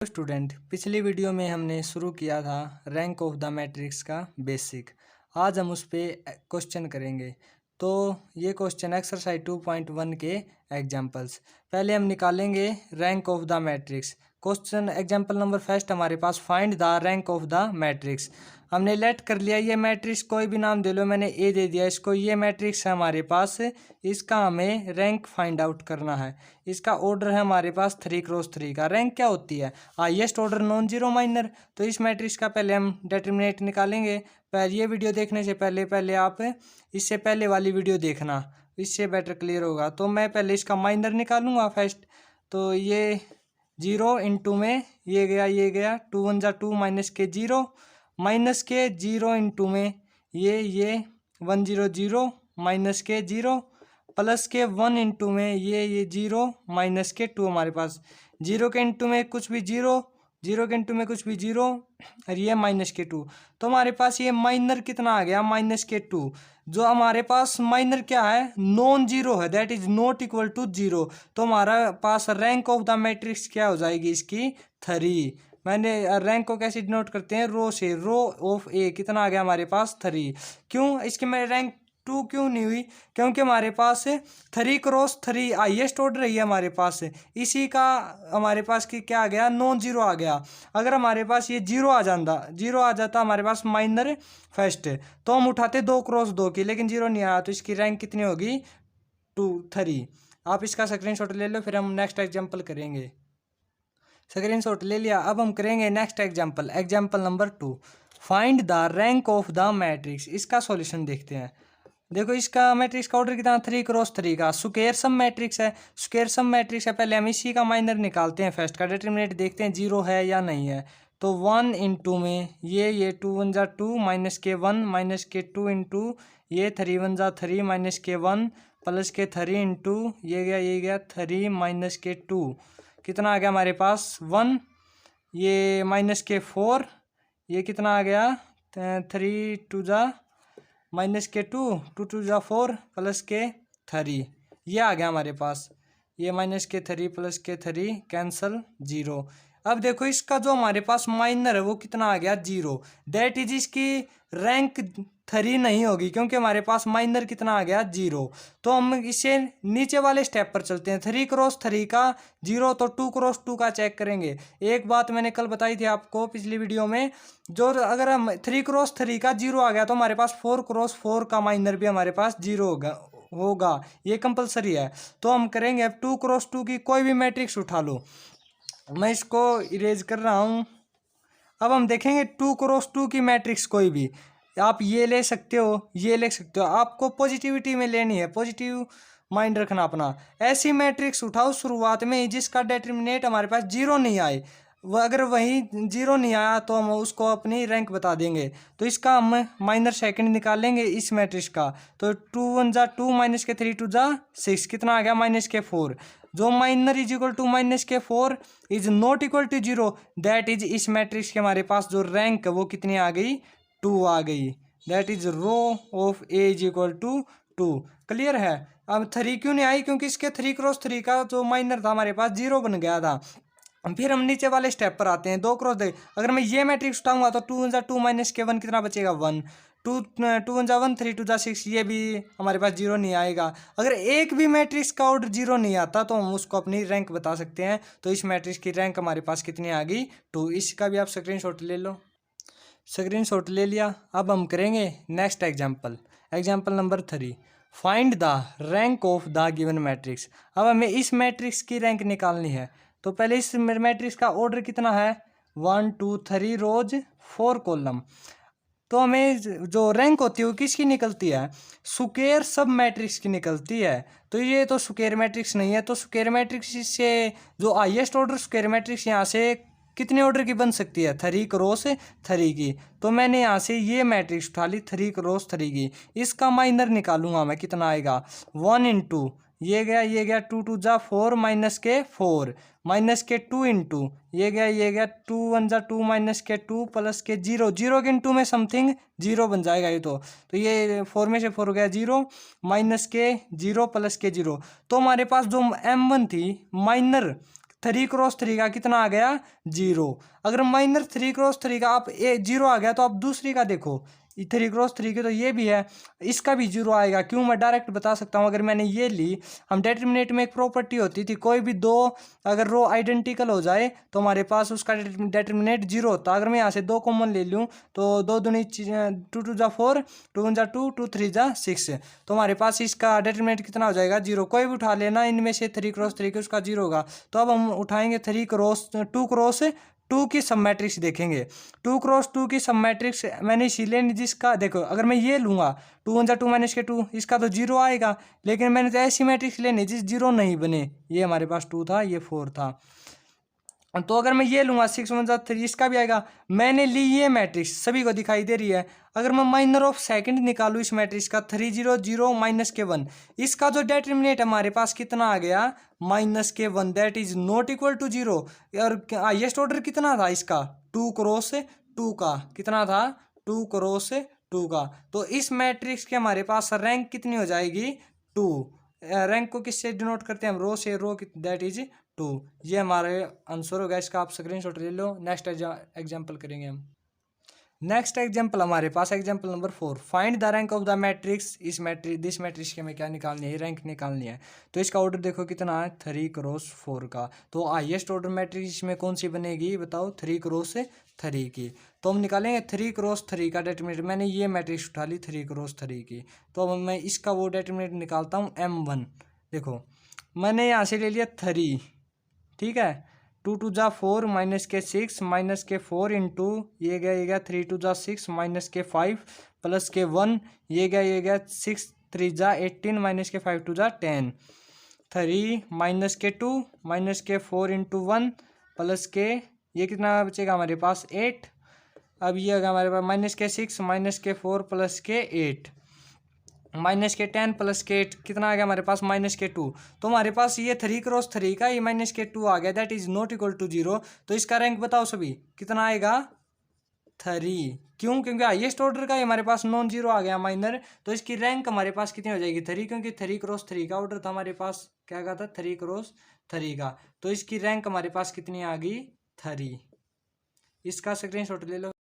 Student, पिछली video में हमने शुरू किया था रैंक ऑफ द मैट्रिक्स का बेसिक। आज हम उस पे क्वेश्चन करेंगे। तो ये क्वेश्चन एक्सरसाइज 2.1 के एग्जांपल्स। पहले हम निकालेंगे rank of the matrix. Question example number first हमारे पास, find the rank of the matrix. हमने लेट कर लिया, ये मैट्रिक्स कोई भी नाम दे लो, मैंने ए दे दिया इसको। ये मैट्रिक्स है हमारे पास, इसका हमें रैंक फाइंड आउट करना है। इसका ऑर्डर है हमारे पास 3x3 का। रैंक क्या होती है? Highest order non zero minor. तो इस मैट्रिक्स का पहले हम डिटरमिनेंट निकालेंगे। पर ये वीडियो देखने से पहले आप इससे पहले वाली वीडियो देखना, इससे बेटर क्लियर होगा। तो मैं पहले इसका माइनर निकालूंगा फर्स्ट। तो ये 0 इंटू में ये गया 2 1 जा 2 माइनस के 0 माइनस के 0 इंटू में ये 1 0 0 माइनस के 0 प्लस के 1 इंटू में ये 0 माइनस के 2 हमारे पास। 0 के इंटू में कुछ भी 0, 0 के इंटू में कुछ भी 0 और ये माइनस के 2। तो हमारे पास ये माइनर कितना आ गया? माइनस के 2। जो हमारे पास माइनर क्या है? नॉन जीरो है, that is not equal to 0। तो हमारा पास रैंक ऑफ द मैट्रिक्स क्या हो जाएगी इसकी? 3। मैंने रैंक को कैसे डिनोट करते हैं? रो से। रो ऑफ ए कितना आ गया हमारे पास? 3। क्यों इसकी मैं रैंक 2 क्यों नहीं हुई? क्योंकि हमारे पास 3x3 हाईएस्ट ऑर्डर है हमारे पास। इसी का हमारे पास की क्या आ गया? नॉन जीरो आ गया। अगर हमारे पास ये जीरो आ जाता हमारे पास माइनर फर्स्ट, तो हम उठाते 2x2 की, लेकिन जीरो नहीं आया। तो इसकी रैंक कितनी होगी? 3। आप इसका स्क्रीनशॉट ले लो, फिर हम नेक्स्ट एग्जाम्पल करेंगे। स्क्रीनशॉट ले लिया। अब हम करेंगे next example, example number 2, find the rank of the matrix. इसका सॉल्यूशन देखते हैं। देखो इसका मैट्रिक्स का ऑर्डर कितना? 3x3 का। स्क्वायर सम मैट्रिक्स है, स्क्वायर सम मैट्रिक्स है। पहले हम इसी का माइनर निकालते हैं फर्स्ट का। डिटरमिनेंट देखते हैं 0 है या नहीं है। तो 1 इंटू में ये 2 1 जा 2 माइनस के 1 माइनस के 2 इंटू ये 3 1 जा 3 माइनस के 1 प्लस के 3 इंटू ये गया 3 माइनस के 2। कितना आ गया हमारे पास? 1। ये माइनस के 4, ये कितना आ गया? 3 2 जा माइनस के 2 2 2 जा 4 प्लस के 3, ये आ गया हमारे पास। ये माइनस के 3 प्लस के 3 कैंसल 0। अब देखो इसका जो हमारे पास माइनर है वो कितना आ गया? 0। दैट इज इसकी रैंक 3 नहीं होगी, क्योंकि हमारे पास माइनर कितना आ गया? 0। तो हम इसे नीचे वाले स्टेप पर चलते हैं। 3x3 का 0, तो 2x2 का चेक करेंगे। एक बात मैंने कल बताई थी आपको पिछली वीडियो में, जो अगर हम 3x3 का 0 आ गया तो हमारे पास 4x4 का माइनर भी हमारे पास 0 होगा। ये कंपलसरी है। तो हम करेंगे अब 2x2 की कोई भी मैट्रिक्स उठा लो। मैं इसको इरेज कर रहा हूँ। अब हम देखेंगे 2x2 की मैट्रिक्स कोई भी, आप ये ले सकते हो, ये ले सकते हो। आपको पॉजिटिविटी में लेनी है, पॉजिटिव माइंड रखना अपना। ऐसी मैट्रिक्स उठाओ शुरुआत में जिसका डिटरमिनेंट हमारे पास 0 नहीं आए। वह अगर वही 0 नहीं आया तो हम उसको अपनी रैंक बता देंगे। तो इसका हम माइनर सेकंड निकालेंगे इस मैट्रिक्स का। तो 2 1 जा 2 माइनस के 3 2 जा 6, कितना आ गया? माइनस के 4। जो minor is equal to minus के 4 is not equal to 0, that is इस मैट्रिक्स के हमारे पास जो रैंक है वो कितनी आ गई? 2 आ गई। That is row of A is equal to 2। Clear है? अब 3 क्यों नहीं आई? क्योंकि इसके 3x3 का जो माइनर था हमारे पास 0 बन गया था। फिर हम नीचे वाले स्टेप पर आते हैं। 2x2, अगर मैं ये मैट्रिक्स उठाऊंगा तो 2 1 जा 2 माइनस के 1 कितना बचेगा? 1। 2 1 जा 1 3 2 जा 6, ये भी हमारे पास 0 नहीं आएगा। अगर एक भी मैट्रिक्स का ऑर्डर 0 नहीं आता तो हम उसको अपनी रैंक बता सकते हैं। तो इस मैट्रिक्स की रैंक हमारे पास कितनी आ गई? 2। इसका भी आप स्क्रीनशॉट ले लो। स्क्रीनशॉट ले लिया। अब हम करेंगे next example, example number 3, find the rank of the given matrix. अब हमें इस मैट्रिक्स की रैंक निकालनी है। तो पहले इस मैट्रिक्स का ऑर्डर कितना है? 1 2 3 रोज 4 कॉलम। तो हमें जो रैंक होती है वो किसकी निकलती है? स्क्वायर सब मैट्रिक्स की निकलती है। तो ये तो स्क्वायर मैट्रिक्स नहीं है। तो स्क्वायर मैट्रिक्स से जो हाईएस्ट ऑर्डर स्क्वायर मैट्रिक्स यहाँ से कितने ऑर्डर की बन सकती है? 3x3 की। तो मैंने यहाँ से ये मैट्रिक्स उठा ली 3x3 की। इसका माइनर निकालूंगा मैं, कितना आएगा? 1 इंटू ये गया 2 2 जा 4 माइनस के 4 माइनस के 2 इंटू ये गया 2 1 जा 2 माइनस के 2 प्लस के 0 0 के इंटू में समथिंग 0 बन जाएगा ये। तो ये 4 में से 4 हो गया 0 माइनस के 0 प्लस के 0। तो हमारे पास जो M1 थी माइनर 3 क्रॉस 3 का कितना आ गया 0। अगर माइनस 3 क्रॉस 3 का आप 0 आ गया तो आप दूसरी का देखो 3 क्रॉस 3 की तो ये भी है, इसका भी 0 आएगा। क्यों, मैं डायरेक्ट बता सकता हूँ। अगर मैंने ये ली, हम डिटरमिनेंट में एक प्रॉपर्टी होती थी, कोई भी दो अगर रो आइडेंटिकल हो जाए तो हमारे पास उसका डिटरमिनेंट 0 होता। अगर मैं यहाँ से 2 कॉमन ले लूँ तो 2 दूनी 2 2 जा 4, 2 1 जा 2, 2 3 जा 6, तो हमारे पास इसका डिटरमिनेंट कितना हो जाएगा 0। कोई भी उठा लेना इनमें से 3 क्रॉस 3 के उसका 0 होगा। तो अब हम उठाएंगे 2 क्रॉस 2 की सब मैट्रिक्स देखेंगे। 2 क्रॉस 2 की सब मैट्रिक्स मैंने इसीलिए जिसका देखो, अगर मैं ये लूँगा 2 1 जा 2 माइनस के 2, इसका तो 0 आएगा। लेकिन मैंने तो ऐसी मैट्रिक्स लेनी जिस 0 नहीं बने। ये हमारे पास 2 था, ये 4 था। तो अगर मैं ये लूँगा 6 1 जा 3, इसका भी आएगा। मैंने ली ये मैट्रिक्स, सभी को दिखाई दे रही है। अगर मैं माइनर ऑफ सेकंड निकालूँ इस मैट्रिक्स का 3 0 0 माइनस के 1, इसका जो डिटरमिनेंट हमारे पास कितना आ गया माइनस के 1, that is not equal to 0। और हाईएस्ट ऑर्डर कितना था इसका 2 क्रॉस 2 का, कितना था 2 क्रॉस 2 का। तो इस मैट्रिक्स के हमारे पास रैंक कितनी हो जाएगी 2। रैंक को किससे डिनोट करते हैं हम, रो से, रो दैट इज 2। ये हमारे आंसर होगा इसका, आप स्क्रीनशॉट ले लो। नेक्स्ट एग्जांपल करेंगे हम। नेक्स्ट एग्जांपल हमारे पास example number 4, find the rank of the matrix. इस मैट्रिक्स दिस मैट्रिक्स की हमें क्या निकालनी है, रैंक निकालनी है। तो इसका ऑर्डर देखो कितना है 3 क्रॉस 4 का। तो हाईएस्ट ऑर्डर मैट्रिक्स इसमें कौन सी बनेगी बताओ 3 क्रॉस 3 की। तो हम निकालेंगे 3 क्रॉस 3 का डिटरमिनेंट। मैंने ये मैट्रिक्स उठा ली 3 क्रॉस 3 की। तो अब मैं इसका वो डिटरमिनेंट निकालता हूँ M1। देखो मैंने यहाँ से ले लिया 3, ठीक है। 2 2 जा 4 माइनस के 6 माइनस के 4 इंटू ये गया 3 2 जा 6 माइनस के 5 प्लस के 1, ये गया 6 3 जा 18 माइनस के 5 2 जा 10, 3 माइनस के 2 माइनस के 4 इंटू 1 प्लस के ये कितना बचेगा हमारे पास 8। अब ये होगा हमारे पास माइनस के 6 माइनस के 4 प्लस के 8 माइनस के 10 प्लस के 8 कितना आ गया हमारे पास माइनस के 2। तो हमारे पास ये 3 क्रॉस 3 का ये माइनस के 2 आ गया, that is not equal to 0। तो इसका रैंक बताओ सभी कितना आएगा 3। क्यों, क्योंकि हाईएस्ट ऑर्डर का हमारे पास नॉन जीरो आ गया माइनर। तो इसकी रैंक हमारे पास कितनी हो जाएगी 3, क्योंकि 3 क्रॉस 3 का ऑर्डर था हमारे पास, क्या कहा था 3 क्रॉस 3 का। तो इसकी रैंक हमारे पास कितनी आ गई 3। इसका स्क्रीनशॉट ले लो।